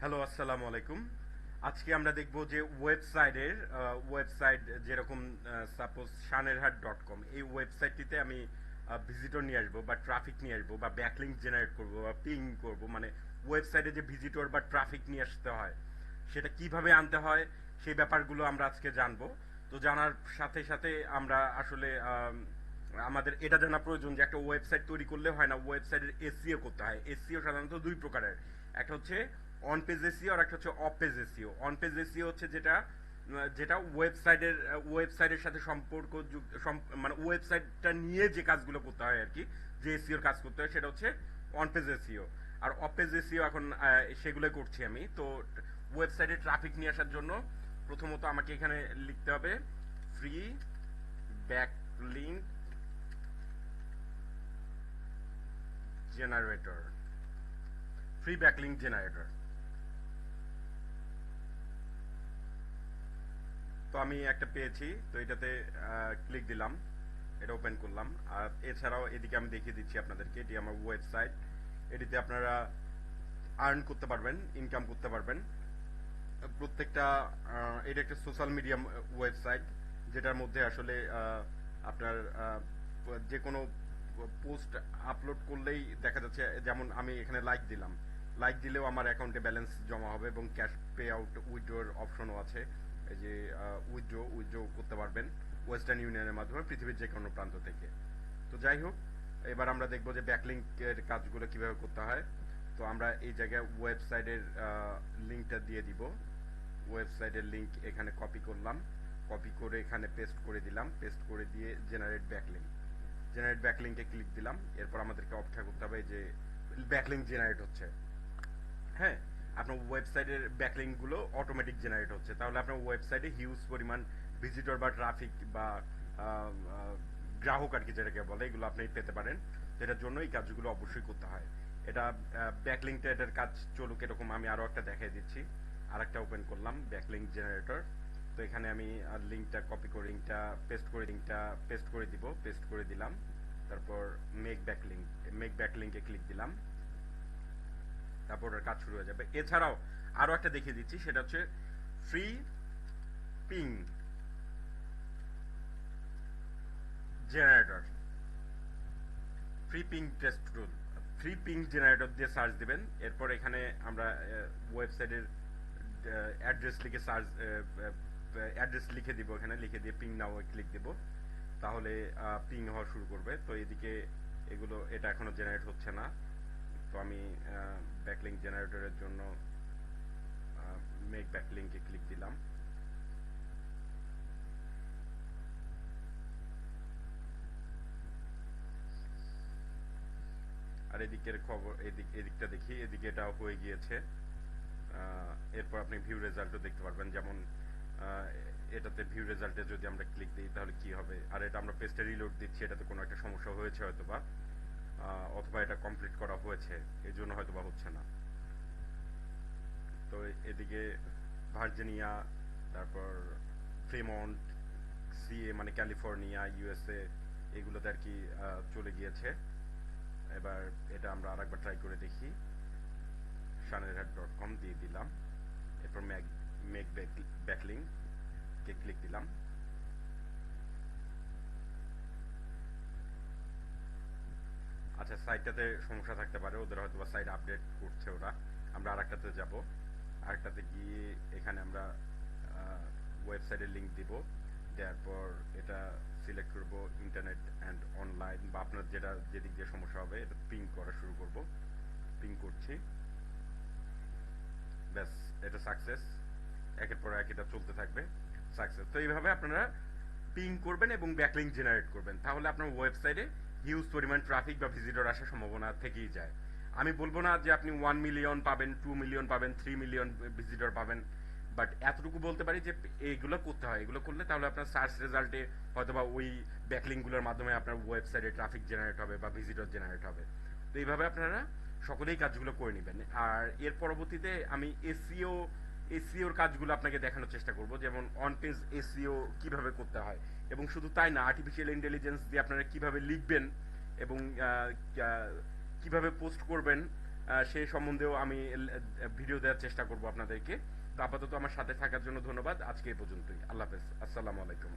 Hello, আসসালামু আলাইকুম। আজকে আমরা দেখব যে ওয়েবসাইট যেরকম সাপোজ shanerhat.com, এই ওয়েবসাইটটিতে আমি ভিজিটর নিয়ে আসবো বা ট্রাফিক নিয়ে আসবো বা ব্যাকলিংক জেনারেট করব বা পিং করব, মানে ওয়েবসাইটে যে ভিজিটর বা ট্রাফিক নিয়ে আসতে হয় সেটা কিভাবে আনতে হয় সেই ব্যাপারগুলো আমরা আজকে জানবো। তো জানার সাথে সাথে আমরা আসলে আমাদের এটা জানা প্রয়োজন যে একটা ওয়েবসাইট তৈরি করলে হয় না, ওয়েবসাইটের এসইও করতে হয়। এসইও সাধারণত দুই প্রকারের, একটা হচ্ছে অন পেজ এসইও আর একটা হচ্ছে of page SEO. On page SEO হচ্ছে যেটা যেটা ওয়েবসাইটের সাথে সম্পর্ক মানে ওয়েবসাইটটা নিয়ে যে কাজগুলো করতে হয় আর কি, যে এসইওর কাজ করতে হয় সেটা হচ্ছে অন পেজ এসইও। আর অফ পেজ এসইও এখন সেগুলোই করছি আমি। তো ওয়েবসাইটে ট্রাফিক নিয়ে আসার জন্য প্রথমত আমাকে এখানে লিখতে হবে free backlink generator. Free backlink generator. তো আমি একটা পেয়েছি, তো এটাতে ক্লিক দিলাম, এটা ওপেন করলাম। আর এছাড়াও এদিকে আমি দেখিয়ে দিচ্ছি আপনাদেরকে, এটি আমার ওয়েবসাইট। এটিতে আপনারা আর্ন করতে পারবেন, ইনকাম করতে পারবেন। প্রত্যেকটা এটা একটা সোশ্যাল মিডিয়া ওয়েবসাইট, যেটার মধ্যে আসলে আপনার যে কোনো পোস্ট আপলোড করলেই দেখা যাচ্ছে, যেমন আমি এখানে লাইক দিলাম, লাইক দিলেও আমার অ্যাকাউন্টে ব্যালেন্স জমা হবে এবং ক্যাশ পে আউট উইথড্রোর অপশনও আছে। এই যে উইথড্রো করতে পারবেন ওয়েস্টার্ন ইউনিয়নের মাধ্যমে পৃথিবীর যে কোনো প্রান্ত থেকে। তো যাই হোক, এবার আমরা দেখবো যে ব্যাকলিংকের কাজগুলো কিভাবে করতে হয়। তো আমরা এই জায়গায় ওয়েবসাইটের লিঙ্কটা দিয়ে দিব। ওয়েবসাইটের লিঙ্ক এখানে কপি করলাম, কপি করে এখানে পেস্ট করে দিলাম, পেস্ট করে দিয়ে জেনারেট ব্যাকলিংকে ক্লিক দিলাম। এরপর আমাদেরকে অপেক্ষা করতে হবে যে ব্যাকলিংক জেনারেট হচ্ছে। হ্যাঁ, আপনার ওয়েবসাইটের ব্যাকলিংকগুলো অটোমেটিক জেনারেট হচ্ছে, তাহলে আপনার ওয়েবসাইটে হিউজ পরিমাণ ভিজিটর বা ট্রাফিক বা আহ, আহ, গ্রাহক আর কি যেটাকে বলে, এগুলো আপনি পেতে পারেন। তো এটার জন্য এই কাজগুলো অবশ্যই করতে হয়। এটা ব্যাকলিংকটা, এটার কাজ চলুক এরকম আমি আরও একটা দেখাই দিচ্ছি। আর একটা ওপেন করলাম ব্যাকলিংক জেনারেটর। তো এখানে আমি লিঙ্কটা কপি করে লিঙ্কটা পেস্ট করে দিব, পেস্ট করে দিলাম। তারপর মেক ব্যাকলিংকে ক্লিক দিলাম। তারপর ওর কাজ শুরু হয়ে যাবে। এছাড়াও আরো একটা দেখিয়ে দিচ্ছি, সেটা হচ্ছে free ping generator. Free ping test tool, free ping generator দিয়ে সার্চ দিবেন। এরপর এখানে আমরা ওয়েবসাইটের অ্যাড্রেস লিখে দিব, এখানে লিখে দিয়ে পিং নাও ক্লিক দেব। তাহলে পিং হওয়া শুরু করবে। তো এদিকে এটা এখনো জেনারেট হচ্ছে না। তো আমি ব্যাকলিংক জেনারেটরের জন্য মেক ব্যাকলিংকে ক্লিক দিলাম। আর এদিকের খবর, এদিকটা দেখি, এদিকে এটা হয়ে গিয়েছে। এরপর আপনি ভিউ রেজাল্টও দেখতে পারবেন, যেমন আহ, এটাতে ভিউ রেজাল্টে যদি আমরা ক্লিক দিই তাহলে কি হবে। আর এটা আমরা পেজটা রিলোড দিচ্ছি, এটাতে কোনো একটা সমস্যা হয়েছে হয়তোবা, অথবা এটা কমপ্লিট করা হয়েছে, এই জন্য হয়তোবা হচ্ছে না। তো এদিকে ভার্জিনিয়া, তারপর ফ্রিমন্ট, সিএ মানে ক্যালিফোর্নিয়া, ইউএসএ, এগুলোতে আর কি চলে গিয়েছে। এবার এটা আমরা আরেকবার ট্রাই করে দেখি। shanerhat.com দিয়ে দিলাম। এরপর মেক ব্যাকলিংক কে ক্লিক দিলাম। আচ্ছা, সাইটটাতে সমস্যা থাকতে পারে, ওদের হয়তো বা সাইট আপডেট করছে ওরা। আমরা আরেকটাতে যাব, আরেকটাতে গিয়ে এখানে আমরা ওয়েবসাইটের লিঙ্ক দিব। দেওয়ার পর এটা সিলেক্ট করব ইন্টারনেট অ্যান্ড অনলাইন, বা আপনার যেদিক দিয়ে সমস্যা হবে এটা পিং করা শুরু করব। পিং করছি, ব্যাস, এটা সাকসেস। একের পর এক এটা চলতে থাকবে, সাকসেস। তো এইভাবে আপনারা পিং করবেন এবং ব্যাকলিংক জেনারেট করবেন, তাহলে আপনার ওয়েবসাইটে হিউজ পরিমাণ ট্রাফিক বা ভিজিটর আসার সম্ভাবনা থেকেই যায়। আমি বলবো না যে আপনি 1 মিলিয়ন পাবেন, 2 মিলিয়ন পাবেন, 3 মিলিয়ন ভিজিটর পাবেন, বাট এতটুকু বলতে পারি যে এইগুলো করতে হয়। এগুলো করলে তাহলে আপনার সার্চ রেজাল্টে হয়তোবা ওই ব্যাকলিংকগুলোর মাধ্যমে আপনার ওয়েবসাইটে ট্রাফিক জেনারেট হবে বা ভিজিটর জেনারেট হবে। তো এইভাবে আপনারা সকলেই কাজগুলো করে নেবেন। আর এর পরবর্তীতে আমি এসইওর কাজগুলো আপনাকে দেখানোর চেষ্টা করব, যেমন অন পেজ এসইও কিভাবে করতে হয়। এবং শুধু তাই না, আর্টিফিশিয়াল ইন্টেলিজেন্স দিয়ে আপনারা কিভাবে লিখবেন এবং কিভাবে পোস্ট করবেন সেই সম্বন্ধেও আমি ভিডিও দেওয়ার চেষ্টা করব আপনাদেরকে। তো আপাতত আমার সাথে থাকার জন্য ধন্যবাদ। আজকে এই পর্যন্তই। আল্লাহ হাফেজ। আসসালামু আলাইকুম।